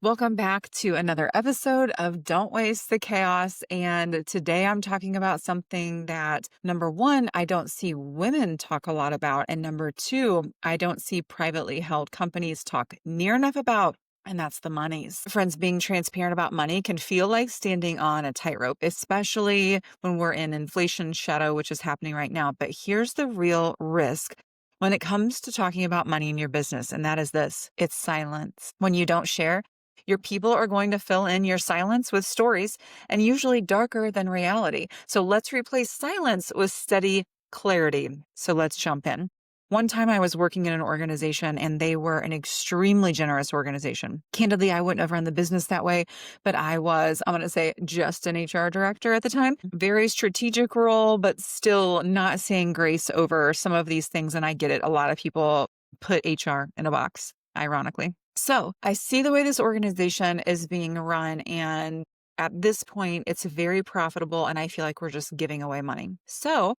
Welcome back to another episode of Don't Waste the Chaos. And today I'm talking about something that, number one, I don't see women talk a lot about. And number two, I don't see privately held companies talk near enough about. And that's the monies. Friends, being transparent about money can feel like standing on a tightrope, especially when we're in inflation shadow, which is happening right now. But here's the real risk when it comes to talking about money in your business. And that is this: it's silence. When you don't share, your people are going to fill in your silence with stories, and usually darker than reality. So let's replace silence with steady clarity. So let's jump in. One time I was working in an organization and they were an extremely generous organization. Candidly, I wouldn't have run the business that way, but I'm going to say just an HR director at the time. Very strategic role, but still not saying grace over some of these things. And I get it. A lot of people put HR in a box, ironically. So I see the way this organization is being run, and at this point, it's very profitable, and I feel like we're just giving away money. So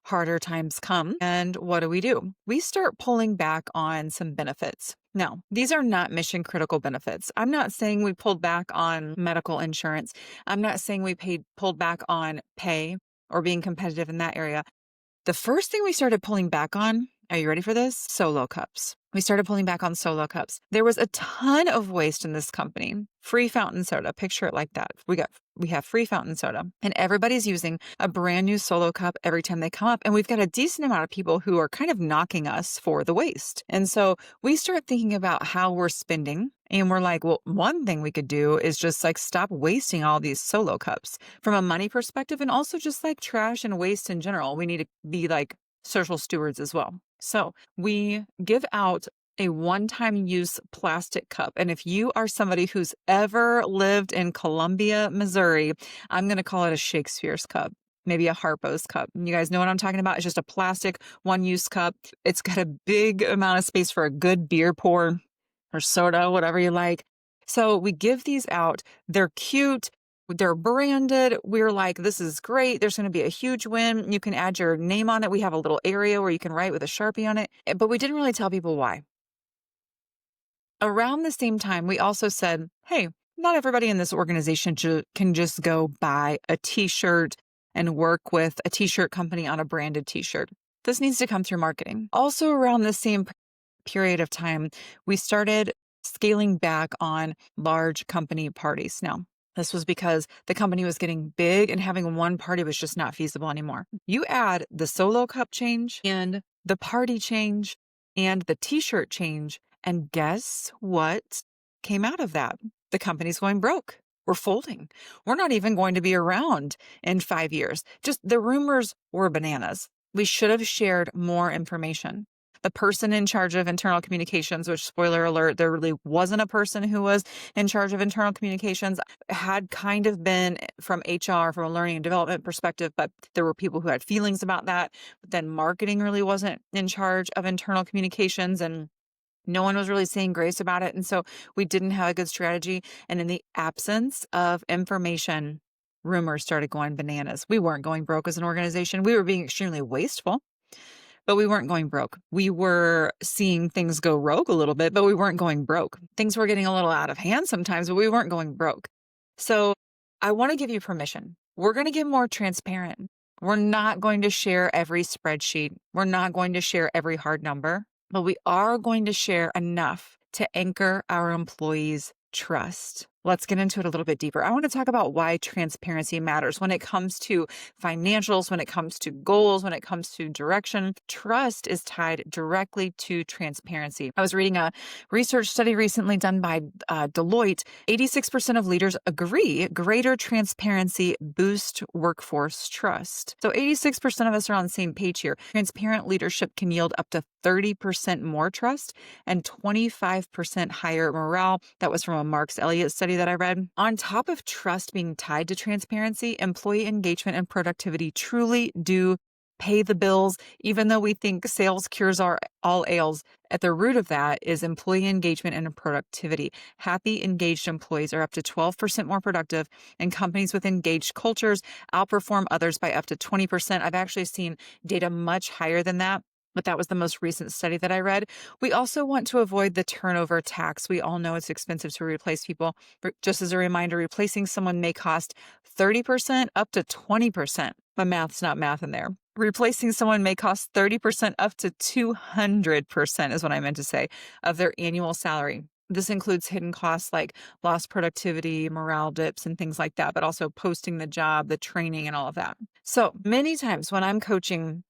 harder times come, and what do? We start pulling back on some benefits. Now, these are not mission critical benefits. I'm not saying we pulled back on medical insurance. I'm not saying we pulled back on pay or being competitive in that area. The first thing we started pulling back on, are you ready for this? Solo cups. We started pulling back on solo cups. There was a ton of waste in this company. Free fountain soda. Picture it like that. We have free fountain soda, and everybody's using a brand new solo cup every time they come up. And we've got a decent amount of people who are kind of knocking us for the waste. And so we start thinking about how we're spending. And we're like, well, one thing we could do is just like stop wasting all these solo cups from a money perspective, and also just like trash and waste in general. We need to be like social stewards as well. So we give out a one-time use plastic cup. And if you are somebody who's ever lived in Columbia, Missouri, I'm going to call it a Shakespeare's cup, maybe a Harpo's cup. You guys know what I'm talking about? It's just a plastic one-use cup. It's got a big amount of space for a good beer pour or soda, whatever you like. So we give these out. They're cute. They're branded. We're like, this is great. There's going to be a huge win. You can add your name on it. We have a little area where you can write with a Sharpie on it. But we didn't really tell people why. Around the same time, we also said, hey, not everybody in this organization can just go buy a t-shirt and work with a t-shirt company on a branded t-shirt. This needs to come through marketing. Also around the same period of time, we started scaling back on large company parties. Now, this was because the company was getting big and having one party was just not feasible anymore. You add the solo cup change and the party change and the t-shirt change, and guess what came out of that? The company's going broke. We're folding. We're not even going to be around in 5 years. Just the rumors were bananas. We should have shared more information. The person in charge of internal communications, which, spoiler alert, there really wasn't a person who was in charge of internal communications, had kind of been from HR, from a learning and development perspective, but there were people who had feelings about that. But then marketing really wasn't in charge of internal communications, and no one was really saying grace about it. And so we didn't have a good strategy. And in the absence of information, rumors started going bananas. We weren't going broke as an organization. We were being extremely wasteful, but we weren't going broke. We were seeing things go rogue a little bit, but we weren't going broke. Things were getting a little out of hand sometimes, but we weren't going broke. So I want to give you permission. We're going to get more transparent. We're not going to share every spreadsheet. We're not going to share every hard number, but we are going to share enough to anchor our employees' trust. Let's get into it a little bit deeper. I want to talk about why transparency matters when it comes to financials, when it comes to goals, when it comes to direction. Trust is tied directly to transparency. I was reading a research study recently done by Deloitte. 86% of leaders agree greater transparency boosts workforce trust. So 86% of us are on the same page here. Transparent leadership can yield up to 30% more trust and 25% higher morale. That was from a Marks Elliott study that I read. On top of trust being tied to transparency, employee engagement and productivity truly do pay the bills. Even though we think sales cures all ails, at the root of that is employee engagement and productivity. Happy, engaged employees are up to 12% more productive, and companies with engaged cultures outperform others by up to 20%. I've actually seen data much higher than that. but that was the most recent study that I read. We also want to avoid the turnover tax. We all know it's expensive to replace people. Just as a reminder, replacing someone may cost 30% up to 20%. My math's not math in there. Replacing someone may cost 30% up to 200% is what I meant to say of their annual salary. This includes hidden costs like lost productivity, morale dips, and things like that, but also posting the job, the training, and all of that. So many times when I'm coaching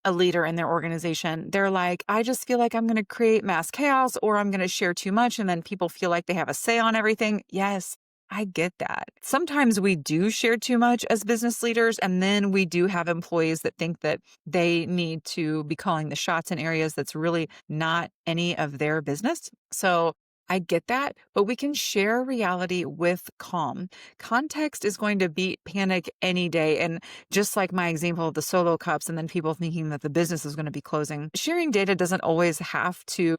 a leader in their organization, they're like, I just feel like I'm going to create mass chaos or I'm going to share too much. And then people feel like they have a say on everything. Yes, I get that. Sometimes we do share too much as business leaders. And then we do have employees that think that they need to be calling the shots in areas that's really not any of their business. So I get that, but we can share reality with calm. Context is going to beat panic any day. And just like my example of the solo cups and then people thinking that the business is going to be closing, sharing data doesn't always have to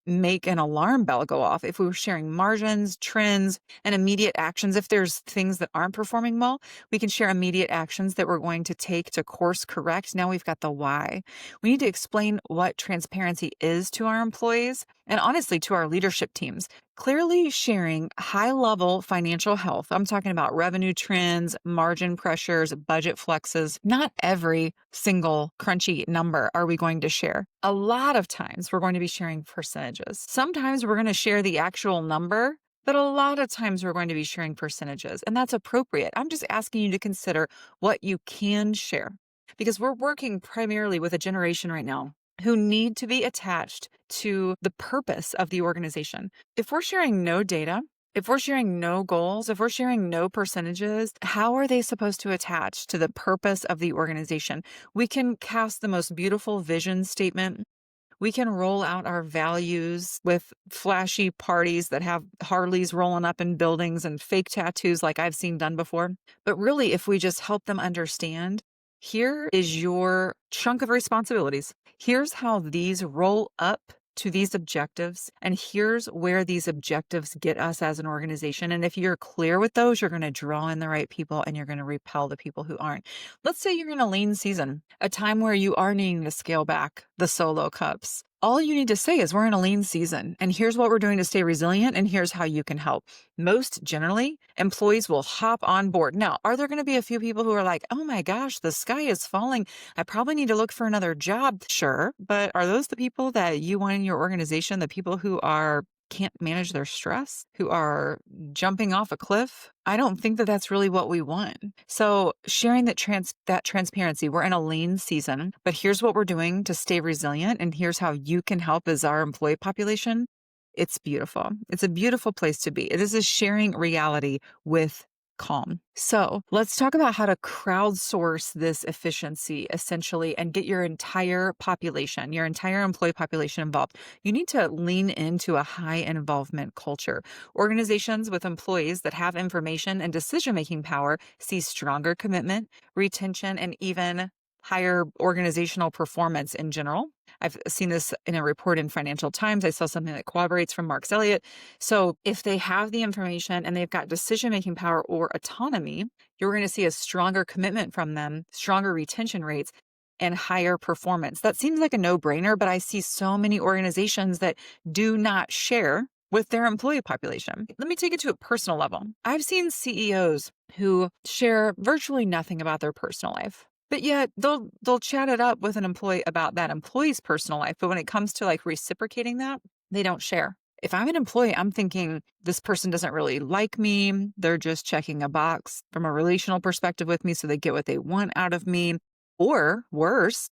make an alarm bell go off. If we were sharing margins, trends, and immediate actions, if there's things that aren't performing well, we can share immediate actions that we're going to take to course correct. Now we've got the why. We need to explain what transparency is to our employees and honestly to our leadership teams. Clearly sharing high-level financial health. I'm talking about revenue trends, margin pressures, budget flexes. Not every single crunchy number are we going to share. A lot of times we're going to be sharing percentages. Sometimes we're going to share the actual number, but a lot of times we're going to be sharing percentages, and that's appropriate. I'm just asking you to consider what you can share because we're working primarily with a generation right now who need to be attached to the purpose of the organization. If we're sharing no data, if we're sharing no goals, if we're sharing no percentages, how are they supposed to attach to the purpose of the organization? We can cast the most beautiful vision statement. We can roll out our values with flashy parties that have Harleys rolling up in buildings and fake tattoos like I've seen done before. But really, if we just help them understand, here is your chunk of responsibilities. Here's how these roll up to these objectives, and here's where these objectives get us as an organization. And if you're clear with those, you're going to draw in the right people and you're going to repel the people who aren't. Let's say you're in a lean season, a time where you are needing to scale back the solo cups. All you need to say is we're in a lean season and here's what we're doing to stay resilient and here's how you can help. Most generally, employees will hop on board. Now, are there going to be a few people who are like, oh my gosh, the sky is falling. I probably need to look for another job. Sure. But are those the people that you want in your organization? The people who can't manage their stress, who are jumping off a cliff? I don't think that that's really what we want. So sharing that transparency, we're in a lean season, but here's what we're doing to stay resilient. And here's how you can help as our employee population. It's beautiful. It's a beautiful place to be. This is sharing reality with calm. So let's talk about how to crowdsource this efficiency essentially and get your entire population, your entire employee population involved. You need to lean into a high involvement culture. Organizations with employees that have information and decision-making power see stronger commitment, retention, and even higher organizational performance in general. I've seen this in a report in Financial Times. I saw something that corroborates from Mark Elliott. So if they have the information and they've got decision-making power or autonomy, you're going to see a stronger commitment from them, stronger retention rates, and higher performance. That seems like a no-brainer, but I see so many organizations that do not share with their employee population. Let me take it to a personal level. I've seen CEOs who share virtually nothing about their personal life. But yet they'll chat it up with an employee about that employee's personal life. But when it comes to like reciprocating that, they don't share. If I'm an employee, I'm thinking this person doesn't really like me. They're just checking a box from a relational perspective with me so they get what they want out of me. Or worse,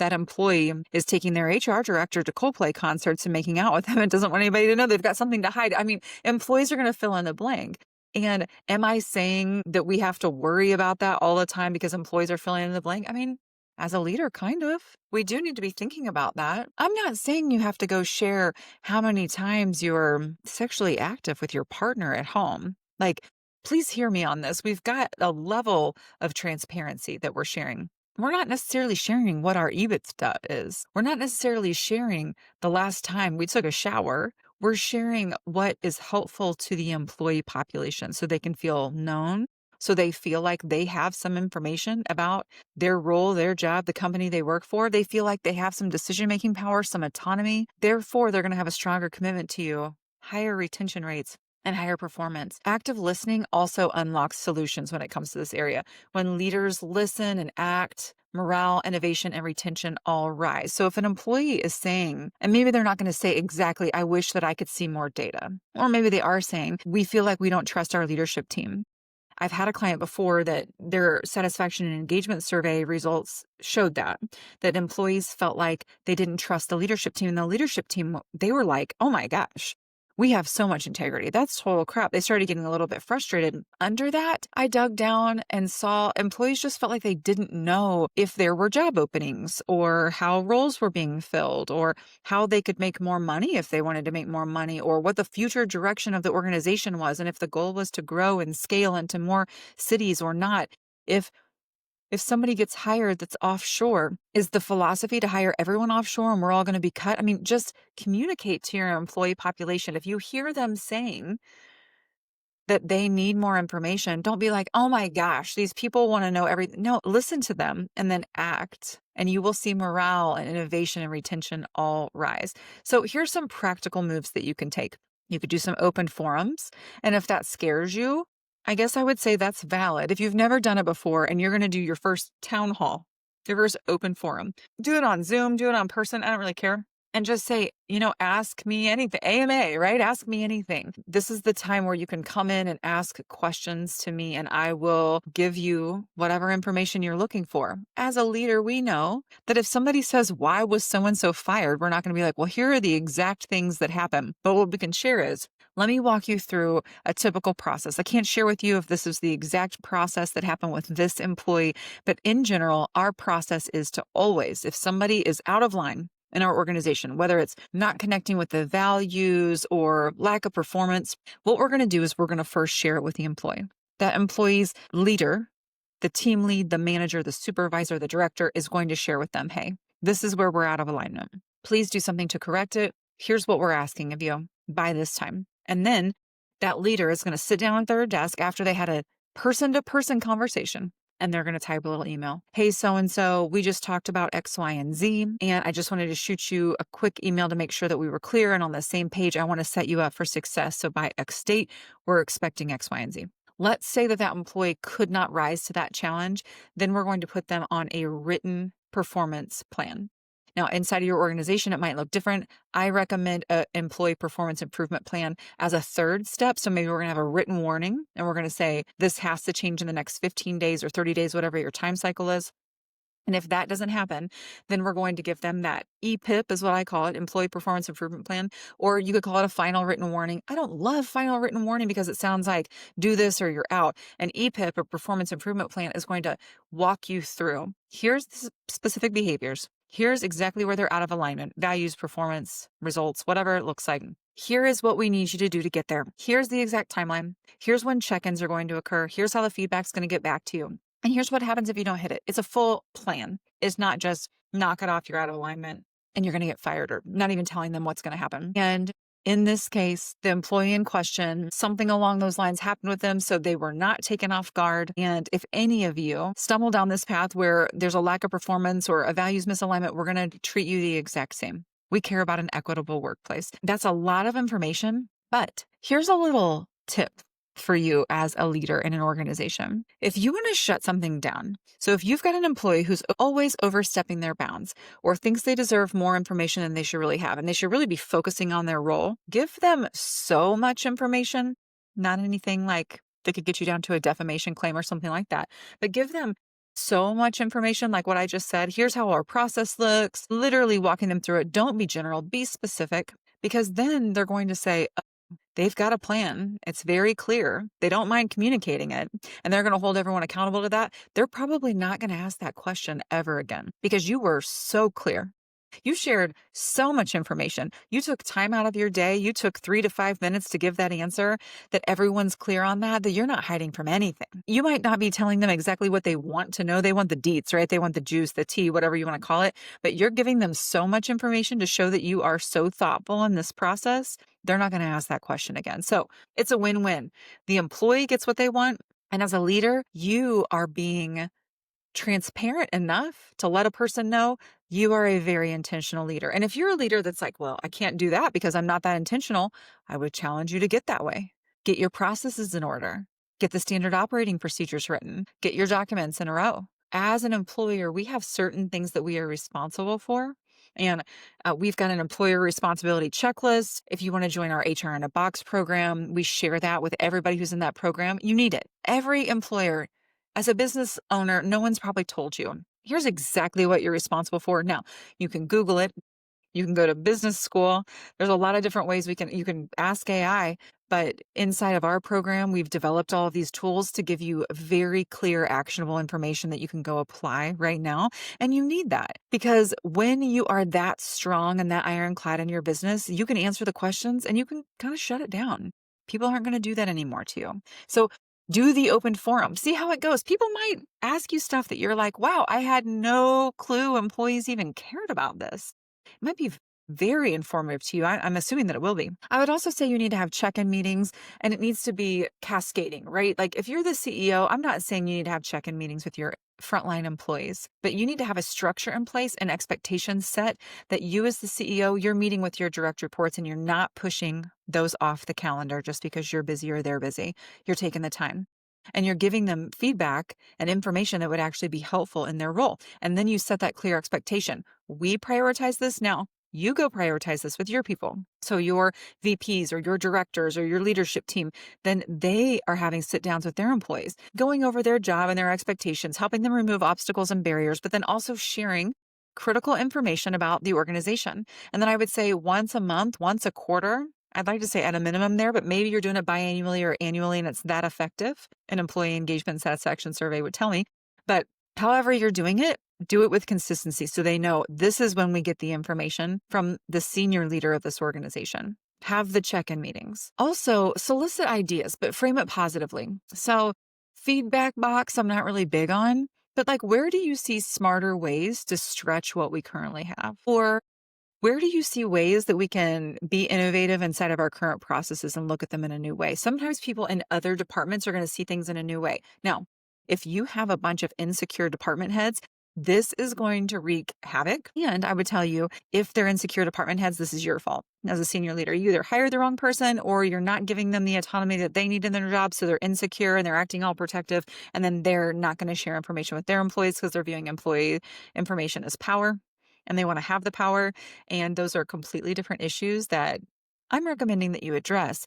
that employee is taking their HR director to Coldplay concerts and making out with them and doesn't want anybody to know they've got something to hide. I mean, employees are going to fill in the blank. And am I saying that we have to worry about that all the time because employees are filling in the blank? I mean, as a leader, kind of. We do need to be thinking about that. I'm not saying you have to go share how many times you're sexually active with your partner at home. Like, please hear me on this. We've got a level of transparency that we're sharing. We're not necessarily sharing what our EBITDA is. We're not necessarily sharing the last time we took a shower. We're sharing what is helpful to the employee population so they can feel known, So they feel like they have some information about their role, their job, the company they work for. They feel like they have some decision-making power, some autonomy. Therefore, they're going to have a stronger commitment to you, higher retention rates, and higher performance. Active listening also unlocks solutions when it comes to this area. When leaders listen and act, morale, innovation, and retention all rise. So if an employee is saying, and maybe they're not going to say exactly, I wish that I could see more data, or maybe they are saying, we feel like we don't trust our leadership team. I've had a client before that their satisfaction and engagement survey results showed that employees felt like they didn't trust the leadership team. And the leadership team, they were like, oh my gosh, we have so much integrity. That's total crap. They started getting a little bit frustrated. Under that, I dug down and saw employees just felt like they didn't know if there were job openings or how roles were being filled or how they could make more money if they wanted to make more money or what the future direction of the organization was. And if the goal was to grow and scale into more cities or not. If somebody gets hired that's offshore, is the philosophy to hire everyone offshore and we're all going to be cut? I mean, just communicate to your employee population. If you hear them saying that they need more information, don't be like, oh my gosh, these people want to know everything. No, listen to them and then act, and you will see morale and innovation and retention all rise. So here's some practical moves that you can take. You could do some open forums. And if that scares you, I guess I would say that's valid. If you've never done it before and you're going to do your first town hall, your first open forum, do it on Zoom, do it on person. I don't really care. And just say, ask me anything. AMA, right? Ask me anything. This is the time where you can come in and ask questions to me, and I will give you whatever information you're looking for. As a leader, we know that if somebody says, why was so-and-so fired? We're not going to be like, well, here are the exact things that happen. But what we can share is, let me walk you through a typical process. I can't share with you if this is the exact process that happened with this employee, but in general, our process is to always, if somebody is out of line in our organization, whether it's not connecting with the values or lack of performance, what we're going to do is we're going to first share it with the employee. That employee's leader, the team lead, the manager, the supervisor, the director is going to share with them, hey, this is where we're out of alignment. Please do something to correct it. Here's what we're asking of you by this time. And then that leader is going to sit down at their desk after they had a person-to-person conversation, and they're going to type a little email. Hey, so-and-so, we just talked about X, Y, and Z, and I just wanted to shoot you a quick email to make sure that we were clear and on the same page. I want to set you up for success. So by X date, we're expecting X, Y, and Z. Let's say that employee could not rise to that challenge. Then we're going to put them on a written performance plan. Now, inside of your organization, it might look different. I recommend an employee performance improvement plan as a third step. So maybe we're going to have a written warning and we're going to say, this has to change in the next 15 days or 30 days, whatever your time cycle is. And if that doesn't happen, then we're going to give them that EPIP is what I call it, Employee Performance Improvement Plan, or you could call it a final written warning. I don't love final written warning because it sounds like do this or you're out. An EPIP or Performance Improvement Plan is going to walk you through. Here's the specific behaviors. Here's exactly where they're out of alignment, values, performance, results, whatever it looks like. Here is what we need you to do to get there. Here's the exact timeline. Here's when check-ins are going to occur. Here's how the feedback's going to get back to you. And here's what happens if you don't hit it. It's a full plan. It's not just knock it off, you're out of alignment, and you're going to get fired, or not even telling them what's going to happen. And in this case, the employee in question, something along those lines happened with them, so they were not taken off guard. And if any of you stumble down this path where there's a lack of performance or a values misalignment, we're going to treat you the exact same. We care about an equitable workplace. That's a lot of information, but here's a little tip for you as a leader in an organization. If you want to shut something down, so if you've got an employee who's always overstepping their bounds or thinks they deserve more information than they should really have, and they should really be focusing on their role, give them so much information, not anything like that could get you down to a defamation claim or something like that, but give them so much information like what I just said. Here's how our process looks, literally walking them through it. Don't be general, be specific, because then they're going to say, they've got a plan. It's very clear. They don't mind communicating it, and they're going to hold everyone accountable to that. They're probably not going to ask that question ever again because you were so clear. You shared so much information. You took time out of your day. You took 3 to 5 minutes to give that answer, that everyone's clear on that you're not hiding from anything. You might not be telling them exactly what they want to know. They want the deets, right? They want the juice, the tea, whatever you want to call it. But you're giving them so much information to show that you are so thoughtful in this process. They're not going to ask that question again. So it's a win-win. The employee gets what they want. And as a leader, you are being transparent enough to let a person know you are a very intentional leader. And if you're a leader that's like, well, I can't do that because I'm not that intentional, I would challenge you to get that way. Get your processes in order. Get the standard operating procedures written. Get your documents in a row. As an employer, we have certain things that we are responsible for. And we've got an employer responsibility checklist. If you want to join our HR in a Box program, we share that with everybody who's in that program. You need it. Every employer, as a business owner, no one's probably told you. Here's exactly what you're responsible for. Now, you can Google it. You can go to business school. There's a lot of different ways you can ask AI, but inside of our program, we've developed all of these tools to give you very clear, actionable information that you can go apply right now. And you need that because when you are that strong and that ironclad in your business, you can answer the questions and you can kind of shut it down. People aren't going to do that anymore to you. So do the open forum. See how it goes. People might ask you stuff that you're like, wow, I had no clue employees even cared about this. It might be very informative to you. I'm assuming that it will be. I would also say you need to have check-in meetings, and it needs to be cascading, right? Like if you're the CEO, I'm not saying you need to have check-in meetings with your frontline employees, but you need to have a structure in place and expectations set that you as the CEO, you're meeting with your direct reports and you're not pushing those off the calendar just because you're busy or they're busy. You're taking the time. And you're giving them feedback and information that would actually be helpful in their role. And then you set that clear expectation. We prioritize this now. You go prioritize this with your people. So your VPs or your directors or your leadership team, then they are having sit downs with their employees, going over their job and their expectations, helping them remove obstacles and barriers, but then also sharing critical information about the organization. And then I would say once a month, once a quarter, I'd like to say at a minimum there, but maybe you're doing it biannually or annually and it's that effective. An employee engagement and satisfaction survey would tell me. But however you're doing it, do it with consistency so they know this is when we get the information from the senior leader of this organization. Have the check-in meetings. Also, solicit ideas, but frame it positively. So, feedback box, I'm not really big on, but like, where do you see smarter ways to stretch what we currently have? Or where do you see ways that we can be innovative inside of our current processes and look at them in a new way? Sometimes people in other departments are going to see things in a new way. Now, if you have a bunch of insecure department heads, this is going to wreak havoc. And I would tell you, if they're insecure department heads, this is your fault. As a senior leader, you either hire the wrong person or you're not giving them the autonomy that they need in their job. So they're insecure and they're acting all protective. And then they're not going to share information with their employees because they're viewing employee information as power and they want to have the power. And those are completely different issues that I'm recommending that you address.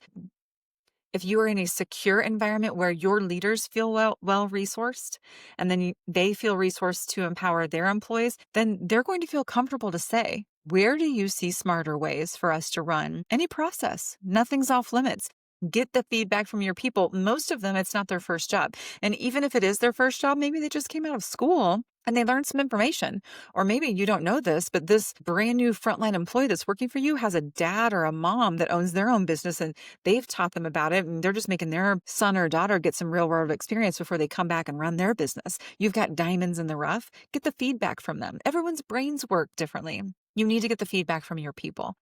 If you are in a secure environment where your leaders feel well resourced, and then they feel resourced to empower their employees, then they're going to feel comfortable to say, where do you see smarter ways for us to run any process? Nothing's off limits. Get the feedback from your people. Most of them, it's not their first job. And even if it is their first job, maybe they just came out of school and they learned some information. Or maybe you don't know this, but this brand new frontline employee that's working for you has a dad or a mom that owns their own business and they've taught them about it. And they're just making their son or daughter get some real world experience before they come back and run their business. You've got diamonds in the rough. Get the feedback from them. Everyone's brains work differently. You need to get the feedback from your people.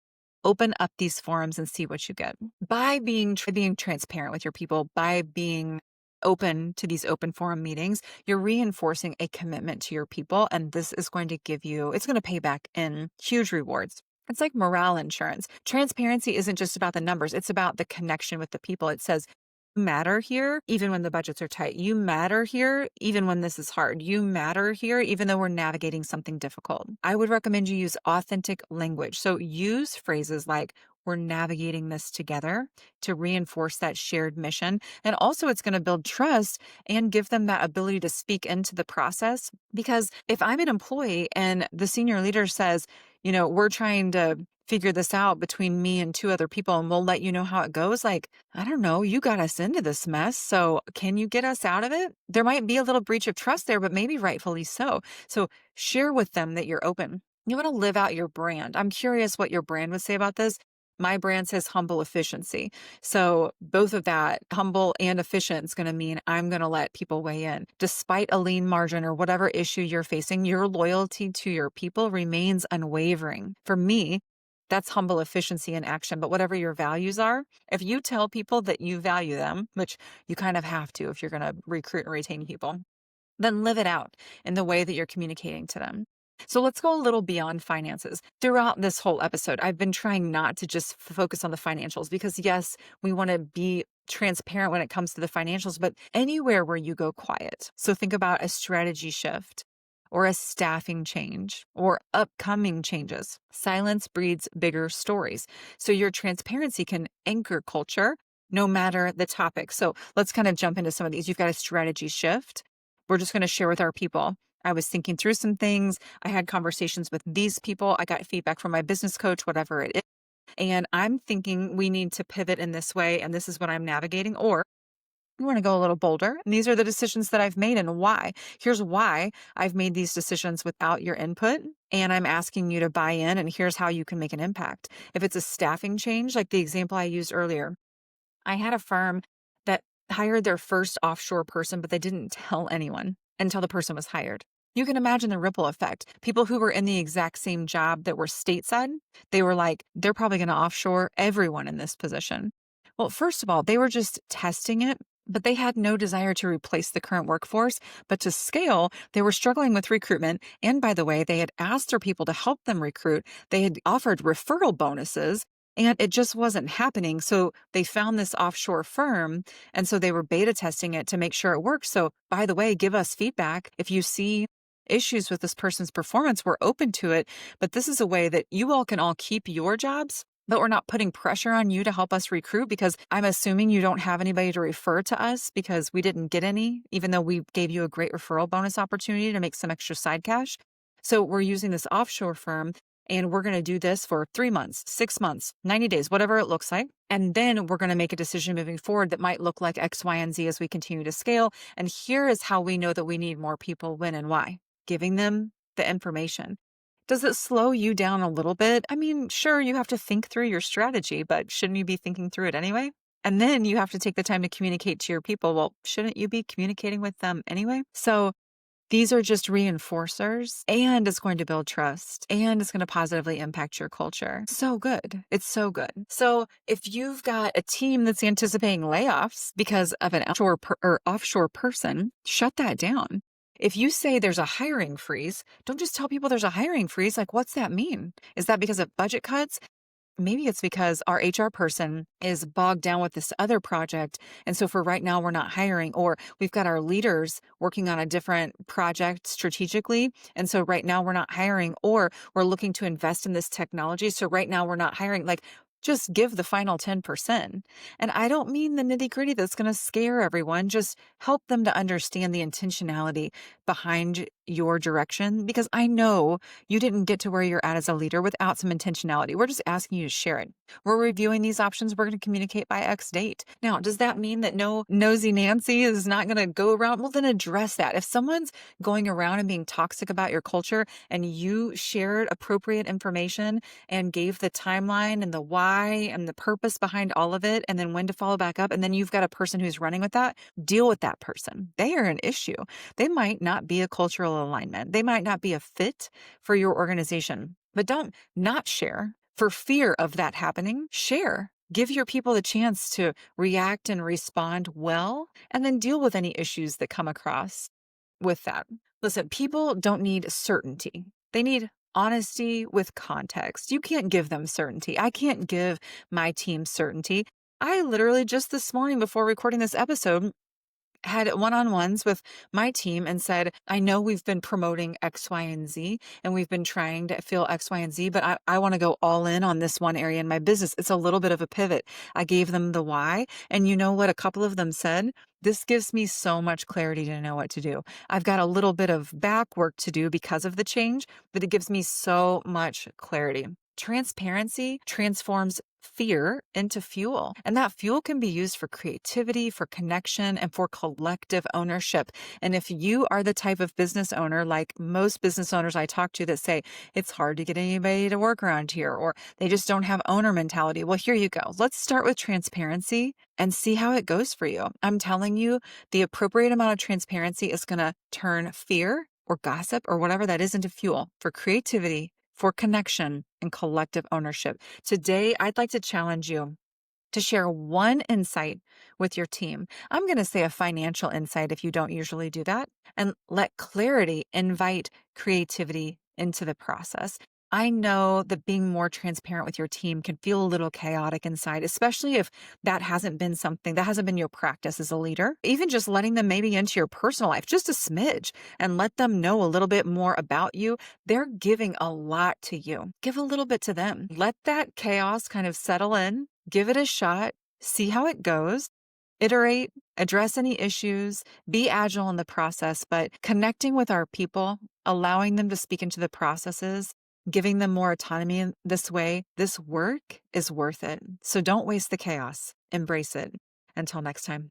Open up these forums and see what you get. By being transparent with your people, by being open to these open forum meetings, you're reinforcing a commitment to your people. And this is going to it's going to pay back in huge rewards. It's like morale insurance. Transparency isn't just about the numbers. It's about the connection with the people. It says, you matter here, even when the budgets are tight. You matter here, even when this is hard. You matter here, even though we're navigating something difficult. I would recommend you use authentic language. So use phrases like, we're navigating this together to reinforce that shared mission. And also it's going to build trust and give them that ability to speak into the process. Because if I'm an employee and the senior leader says, we're trying to figure this out between me and two other people and we'll let you know how it goes. Like, I don't know, you got us into this mess. So can you get us out of it? There might be a little breach of trust there, but maybe rightfully so. So share with them that you're open. You want to live out your brand. I'm curious what your brand would say about this. My brand says humble efficiency. So both of that, humble and efficient, is going to mean I'm going to let people weigh in. Despite a lean margin or whatever issue you're facing, your loyalty to your people remains unwavering. For me, That's humble efficiency in action. But whatever your values are, if you tell people that you value them, which you kind of have to if you're going to recruit and retain people, then live it out in the way that you're communicating to them. So let's go a little beyond finances. Throughout this whole episode, I've been trying not to just focus on the financials because, yes, we want to be transparent when it comes to the financials, but anywhere where you go quiet. So think about a strategy shift or a staffing change or upcoming changes. Silence breeds bigger stories. So your transparency can anchor culture no matter the topic. So let's kind of jump into some of these. You've got a strategy shift. We're just going to share with our people. I was thinking through some things. I had conversations with these people. I got feedback from my business coach, whatever it is. And I'm thinking we need to pivot in this way. And this is what I'm navigating. Or we want to go a little bolder. And these are the decisions that I've made and why. Here's why I've made these decisions without your input. And I'm asking you to buy in. And here's how you can make an impact. If it's a staffing change, like the example I used earlier, I had a firm that hired their first offshore person, but they didn't tell anyone until the person was hired. You can imagine the ripple effect. People who were in the exact same job that were stateside, they were like, they're probably going to offshore everyone in this position. Well, first of all, they were just testing it, but they had no desire to replace the current workforce. But to scale, they were struggling with recruitment. And by the way, they had asked their people to help them recruit. They had offered referral bonuses. And it just wasn't happening. So they found this offshore firm. And so they were beta testing it to make sure it works. So, by the way, give us feedback. If you see issues with this person's performance, we're open to it. But this is a way that you all can all keep your jobs, but we're not putting pressure on you to help us recruit because I'm assuming you don't have anybody to refer to us because we didn't get any, even though we gave you a great referral bonus opportunity to make some extra side cash. So we're using this offshore firm. And we're going to do this for 3 months, 6 months, 90 days, whatever it looks like. And then we're going to make a decision moving forward that might look like X, Y, and Z as we continue to scale. And here is how we know that we need more people, when and why. Giving them the information. Does it slow you down a little bit? I mean, sure, you have to think through your strategy, but shouldn't you be thinking through it anyway? And then you have to take the time to communicate to your people. Well, shouldn't you be communicating with them anyway? So these are just reinforcers, and it's going to build trust, and it's going to positively impact your culture. So good. It's so good. So if you've got a team that's anticipating layoffs because of an offshore person, shut that down. If you say there's a hiring freeze, don't just tell people there's a hiring freeze. Like, what's that mean? Is that because of budget cuts? Maybe it's because our HR person is bogged down with this other project. And so for right now, we're not hiring, or we've got our leaders working on a different project strategically. And so right now we're not hiring, or we're looking to invest in this technology. So right now we're not hiring. Like, just give the final 10%. And I don't mean the nitty gritty that's going to scare everyone. Just help them to understand the intentionality behind your direction, because I know you didn't get to where you're at as a leader without some intentionality. We're just asking you to share it. We're reviewing these options. We're going to communicate by X date. Now, does that mean that no nosy Nancy is not going to go around? Well, then address that. If someone's going around and being toxic about your culture and you shared appropriate information and gave the timeline and the why and the purpose behind all of it, and then when to follow back up, and then you've got a person who's running with that, deal with that person. They are an issue. They might not be a cultural alignment. They might not be a fit for your organization, but don't not share for fear of that happening. Share. Give your people the chance to react and respond well, and then deal with any issues that come across with that. Listen, people don't need certainty. They need honesty with context. You can't give them certainty. I can't give my team certainty. I literally just this morning before recording this episode had one-on-ones with my team and said, I know we've been promoting X, Y, and Z, and we've been trying to fill X, Y, and Z, but I want to go all in on this one area in my business. It's a little bit of a pivot. I gave them the why. And you know what? A couple of them said, this gives me so much clarity to know what to do. I've got a little bit of back work to do because of the change, but it gives me so much clarity. Transparency transforms fear into fuel, and that fuel can be used for creativity, for connection, and for collective ownership. And if you are the type of business owner, like most business owners I talk to, that say it's hard to get anybody to work around here, or they just don't have owner mentality, well, here you go. Let's start with transparency and see how it goes for you. I'm telling you, the appropriate amount of transparency is going to turn fear or gossip or whatever that is into fuel for creativity, for connection and collective ownership. Today, I'd like to challenge you to share one insight with your team. I'm going to say a financial insight if you don't usually do that, and let clarity invite creativity into the process. I know that being more transparent with your team can feel a little chaotic inside, especially if that hasn't been your practice as a leader. Even just letting them maybe into your personal life, just a smidge, and let them know a little bit more about you. They're giving a lot to you. Give a little bit to them. Let that chaos kind of settle in. Give it a shot, see how it goes, iterate, address any issues, be agile in the process, but connecting with our people, allowing them to speak into the processes, giving them more autonomy in this way, this work is worth it. So don't waste the chaos. Embrace it. Until next time.